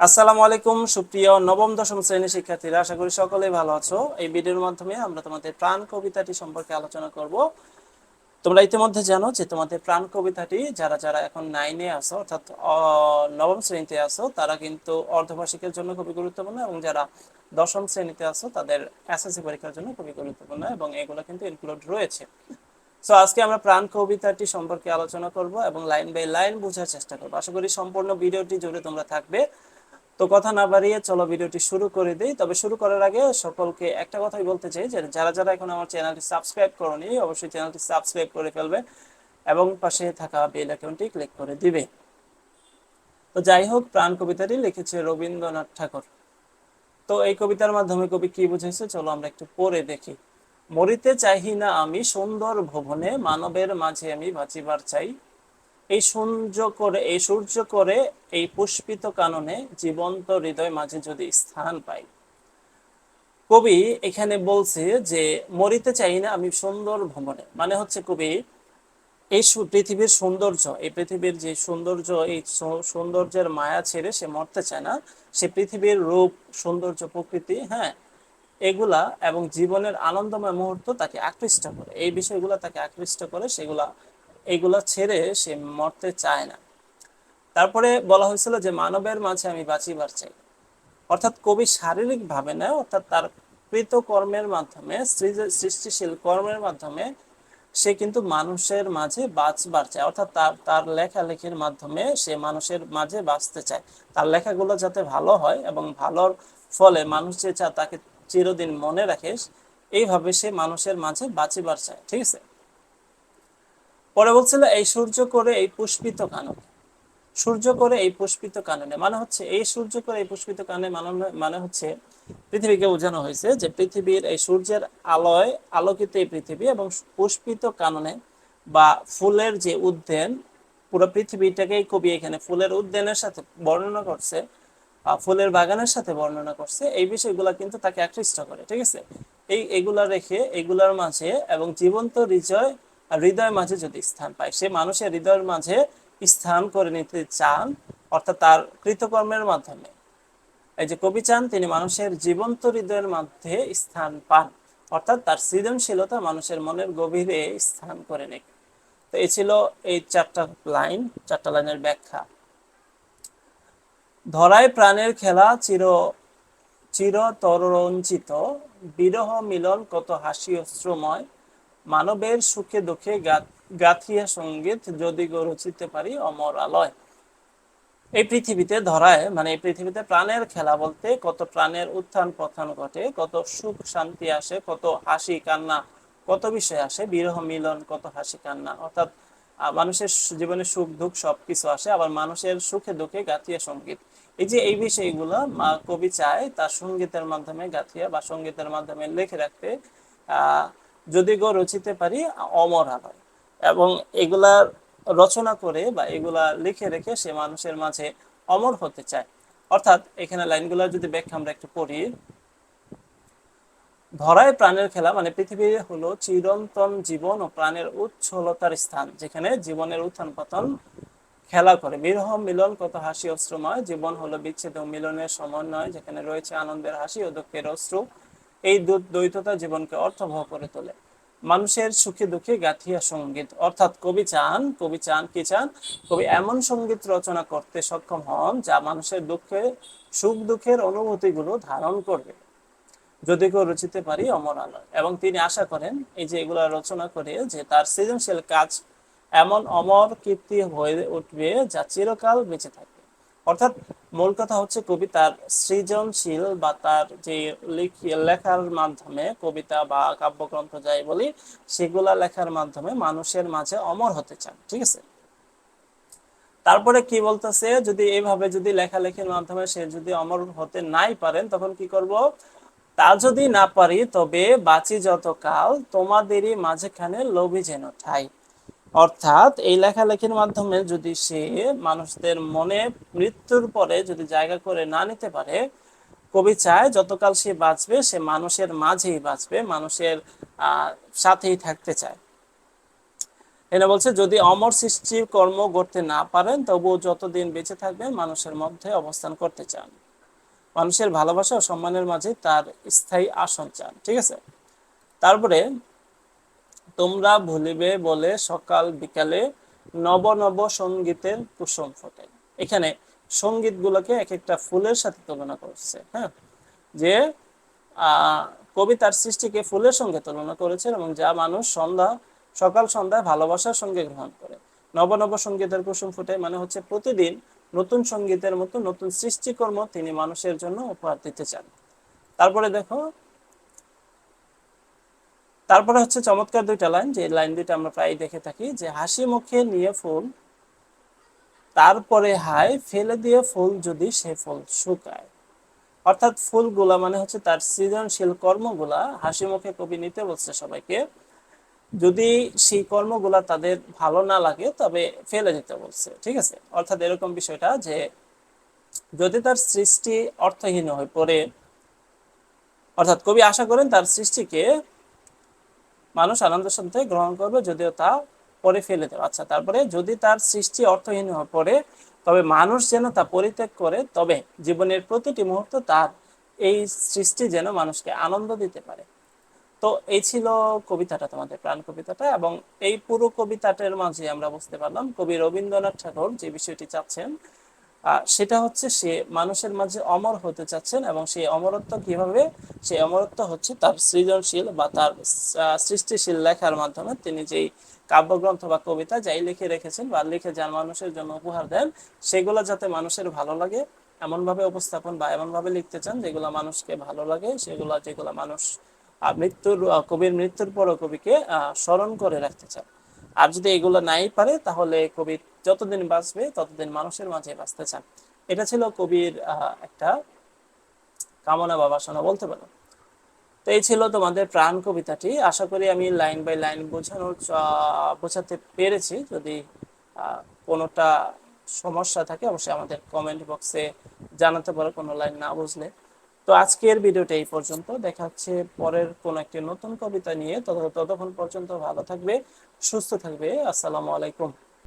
আসসালামু আলাইকুম সুপ্রিয় নবম দশম শ্রেণীর শিক্ষার্থীরা, আশা করি সকলেই ভালো আছো। এই ভিডিওর মাধ্যমে আমরা তোমাদের প্রাণ কবিতাটি সম্পর্কে আলোচনা করব। তোমরা ইতিমধ্যে জানো যে তোমাদের প্রাণ কবিতাটি যারা যারা এখন 9-এ আছো, অর্থাৎ নবম শ্রেণীতে আছো, তারা কিন্তু অর্ধবার্ষিকের জন্য খুবই গুরুত্বপূর্ণ, এবং যারা দশম শ্রেণীতে আছো তাদের এসএসসি পরীক্ষার জন্য খুবই গুরুত্বপূর্ণ, এবং এগুলো কিন্তু ইনক্লুড রয়েছে। সো আজকে আমরা প্রাণ কবিতাটি সম্পর্কে আলোচনা করব এবং লাইন বাই লাইন বোঝার চেষ্টা করব। আশা করি সম্পূর্ণ ভিডিওটি জুড়ে তোমরা থাকবে। তো কথা না বাড়িয়ে চলো ভিডিওটি শুরু করে দিই। তবে শুরু করার আগে সকলকে একটা কথাই বলতে চাই যে যারা যারা এখন আমার চ্যানেলটি সাবস্ক্রাইব করোনি, অবশ্যই চ্যানেলটি সাবস্ক্রাইব করে ফেলবে এবং পাশে থাকা বেল আইকনটি ক্লিক করে দিবে। তো যাই হোক, প্রাণ কবিতাটি লিখেছে রবীন্দ্রনাথ ঠাকুর। তো এই কবিতার মাধ্যমে কবি কি বুঝেছে চলো আমরা একটু পড়ে দেখি। মরিতে চাহি না আমি সুন্দর ভুবনে, মানবের মাঝে আমি বাঁচিবার চাই। এই সূর্য করে এই পুষ্পিত কাননে, জীবন্ত হৃদয় মাঝে যদি স্থান পাই। কবি এখানে বলছে যে মরিতে চাই না আমি সুন্দর ভ্রমণে, মানে হচ্ছে কবি এই পৃথিবীর সৌন্দর্য, এই পৃথিবীর যে সৌন্দর্য, এই সৌন্দর্যের মায়া ছেড়ে সে মরতে চায় না। সে পৃথিবীর রূপ, সৌন্দর্য, প্রকৃতি, হ্যাঁ, এগুলা এবং জীবনের আনন্দময় মুহূর্ত তাকে আকৃষ্ট করে, এই বিষয়গুলো তাকে আকৃষ্ট করে, এইগুলা ছেড়ে সে মরতে চায় না। তারপরে বলা হয়েছিল যে মানবের মাঝে আমি বাঁচিবার চাই, অর্থাৎ কবি শারীরিক ভাবে নয়, অর্থাৎ তার কৃত কর্মের মাধ্যমে, সৃষ্টিশীল কর্মের মাধ্যমে সে কিন্তু মানুষের মাঝে বাঁচবার চায়, অর্থাৎ তার তার লেখালেখির মাধ্যমে সে মানুষের মাঝে বাঁচতে চায়। তার লেখাগুলো যাতে ভালো হয় এবং ভালোর ফলে মানুষ যে চায় তাকে চিরদিন মনে রাখে, এইভাবে সে মানুষের মাঝে বাঁচিবার চায়। ঠিক আছে, পরে বলছিল এই সূর্য করে এই পুষ্পিত কানন। সূর্য করে এই পুষ্পিত কাননে মানে হচ্ছে, এই সূর্য করে এই পুষ্পিত কাননে মানে হচ্ছে পৃথিবীকে বোঝানো হয়েছে যে পৃথিবীর এই সূর্যের আলোয় আলোকিত এই পৃথিবী, এবং পুষ্পিত কাননে বা ফুলের যে উদ্যান, পুরো পৃথিবীটাকেই কবি এখানে ফুলের উদ্যানের সাথে বর্ণনা করছে, ফুলের বাগানের সাথে বর্ণনা করছে। এই বিষয়গুলো কিন্তু তাকে আকৃষ্ট করে। ঠিক আছে, এগুলা রেখে এগুলার মাঝে এবং জীবন্ত হৃদয় মাঝে যদি স্থান পায়, সে মানুষের হৃদয়ের মাঝে স্থান করে নিতে চান, অর্থাৎ তার কৃতকর্মের মাধ্যমে। এই যে কবি চান তিনি মানুষের জীবন্ত হৃদয়ের মধ্যে স্থান পান, অর্থাৎ তার সৃজনশীলতা মানুষের মনের গভীরে স্থান করে নিক। তো এই ছিল এই চারটা লাইনের ব্যাখ্যা। ধরায় প্রাণের খেলা চিরতরঞ্চিত, বিরহ মিলন কত হাসি অশ্রুময়, মানবের সুখে দুঃখে গাথিয়া সঙ্গীত, যদি গো রচিতে পারি অমর আলয়। এই পৃথিবীতে ধরায় মানে এই পৃথিবীতে প্রাণের খেলা বলতে কত প্রাণের উত্থান পতন ঘটে, কত সুখ শান্তি আসে, কত হাসি কান্না, কত বিষয় আসে, বিরহ মিলন কত হাসি কান্না, অর্থাৎ মানুষের জীবনে সুখ দুঃখ সবকিছু আসে, আবার মানুষের সুখে দুঃখে গাথিয়া সঙ্গীত। এই যে এই বিষয়গুলো কবি চায় তার সঙ্গীতের মাধ্যমে গাথিয়া বা সঙ্গীতের মাধ্যমে লিখে রাখতে, আহ যদি গো রচিতে পারি অমর আলয়। এবং এগুলা রচনা করে বা এগুলা লিখে রেখে সে মানুষের মাঝে অমর হতে চায়। অর্থাৎ এখানে লাইনগুলো যদি ব্যাখ্যা আমরা একটু পড়ি। ধরায় প্রাণের খেলা মানে পৃথিবী হলো চিরন্তন জীবন ও প্রাণের উচ্ছলতার স্থান, যেখানে জীবনের উত্থান পতন খেলা করে। বিরহ মিলন কত হাসি অশ্রুময়, জীবন হলো বিচ্ছেদ ও মিলনের সমন্বয়, যেখানে রয়েছে আনন্দের হাসি ও দুঃখের অশ্রু। এই দ্বৈততা জীবনকে অর্থবহ করে তোলে। মানুষের সুখে দুঃখে গাথিয়া সঙ্গীত, অর্থাৎ কবি চান কি চান, কবি এমন সঙ্গীত রচনা করতে সক্ষম হন যা মানুষের সুখ দুঃখের অনুভূতিগুলো ধারণ করবে, যদি কেউ রচিতে পারি অমর আলোয়। এবং তিনি আশা করেন এই যে এগুলা রচনা করে যে তার সৃজনশীল কাজ এমন অমর কীর্তি হয়ে উঠবে যা চিরকাল বেঁচে থাকবে। অর্থাৎ মূল কথা হচ্ছে কবি তার সৃজনশীল বা তার যে লেখার মাধ্যমে, কবিতা বা কাব্যগ্রন্থ যাই বলি, সেগুলা লেখার মাধ্যমে মানুষের মাঝে অমর হতে চান। ঠিক আছে, তারপরে কি বলতেছে, যদি এইভাবে যদি লেখালেখির মাধ্যমে সে যদি অমর হতে নাই পারেন, তখন কি করব, তা যদি না পারি তবে বাঁচি যতকাল তোমাদেরই মাঝখানে লোভী যেন ঠাই। অর্থাৎ এই লেখালেখির মাধ্যমে যদি সে মানুষদের মনে মৃত্যুর পরে যদি জায়গা করে না নিতে পারে, কবি চায় যতকাল সে বাঁচবে সে মানুষের মাঝেই বাঁচবে, মানুষের সাথেই থাকতে চায়। এখানে বলছে যদি অমর সৃষ্টির কর্ম করতে না পারেন তবুও যতদিন বেঁচে থাকবেন মানুষের মধ্যে অবস্থান করতে চান, মানুষের ভালোবাসা ও সম্মানের মাঝে তার স্থায়ী আসন চান। ঠিক আছে, তারপরে তোমরা ভুলিবে বলে সকাল বিকালে নব নব সঙ্গীতের কুসুম ফোটে। এখানে সঙ্গীত গুলোকে এক একটা ফুলের সাথে তুলনা করছে। হ্যাঁ, যে কবি তার সৃষ্টিকে ফুলের সঙ্গে তুলনা করেছেন এবং যা মানুষ সকাল সন্ধ্যায় ভালোবাসার সঙ্গে গ্রহণ করে। নব নব সঙ্গীতের কুসুম ফুটে মানে হচ্ছে প্রতিদিন নতুন সঙ্গীতের মতো নতুন সৃষ্টিকর্ম তিনি মানুষের জন্য উপহার দিতে চান। তারপরে দেখো, তারপরে হচ্ছে চমৎকার দুইটা লাইন, যে লাইন দুইটা আমরা প্রায় দেখে থাকি, যে হাসি মুখে নিয়ে ফুল তারপরে হায় ফেলে দিয়ে ফুল যদি সে ফুল শুকায়। অর্থাৎ ফুলগুলা মানে হচ্ছে তার সৃজনশীল কর্মগুলা হাসি মুখে কবি নিতে বলছে সবাইকে, যদি সেই কর্মগুলা তাদের ভালো না লাগে তবে ফেলে দিতে বলছে। ঠিক আছে, অর্থাৎ এরকম বিষয়টা যে যদি তার সৃষ্টি অর্থহীন হয়ে পড়ে, অর্থাৎ কবি আশা করেন তার সৃষ্টিকে মানুষ আনন্দের সাথে গ্রহণ করবে যদিও তা পরে ফেলে দেবে। আচ্ছা, তারপরে যদি তার সৃষ্টি অর্থহীন হয়ে পড়ে তবে মানুষ যেন তা পরিত্যাগ করে, তবে জীবনের প্রতিটি মুহূর্ত তার এই সৃষ্টি যেন মানুষকে আনন্দ দিতে পারে। তো এই ছিল কবিতাটা, তোমাদের প্রাণ কবিতাটা। এবং এই পুরো কবিতাটার মাঝে আমরা বুঝতে পারলাম কবি রবীন্দ্রনাথ ঠাকুর যে বিষয়টি চাচ্ছেন সেটা হচ্ছে সে মানুষের মাঝে অমর হতে চাচ্ছেন, এবং সেই অমরত্ব কিভাবে, সেই অমরত্ব হচ্ছে তার সৃজনশীল বা তার সৃষ্টিশীল লেখার মাধ্যমে তিনি যেই কাব্যগ্রন্থ বা কবিতা যাই লিখে রেখেছেন বা লিখে যান মানুষের জন্য উপহার দেন, সেগুলো যাতে মানুষের ভালো লাগে এমন ভাবে উপস্থাপন বা এমন ভাবে লিখতে চান যেগুলো মানুষকে ভালো লাগে, সেগুলো যেগুলো মানুষ কবির মৃত্যুর পরও কবিকে স্মরণ করে রাখতে চান। আর যদি এগুলো নাই পারে তাহলে কবি যতদিন বাঁচবে ততদিন মানুষের মাঝে বাঁচতে চান। এটা ছিল কবির একটা কামনা বা বাসনা বলতে পারো। তো এই ছিল তোমাদের প্রাণ কবিতাটি। আশা করি আমি লাইন বাই লাইন বোঝাতে পেরেছি। যদি কোনোটা সমস্যা থাকে অবশ্যই আমাদের কমেন্ট বক্সে জানাতে পারো কোনো লাইন না বুঝলে। তো আজকের ভিডিওটা এই পর্যন্ত, দেখা হচ্ছে পরের কোন একটি নতুন কবিতা নিয়ে। ততক্ষণ পর্যন্ত ভালো থাকবে, সুস্থ থাকবে। আসসালামু আলাইকুম।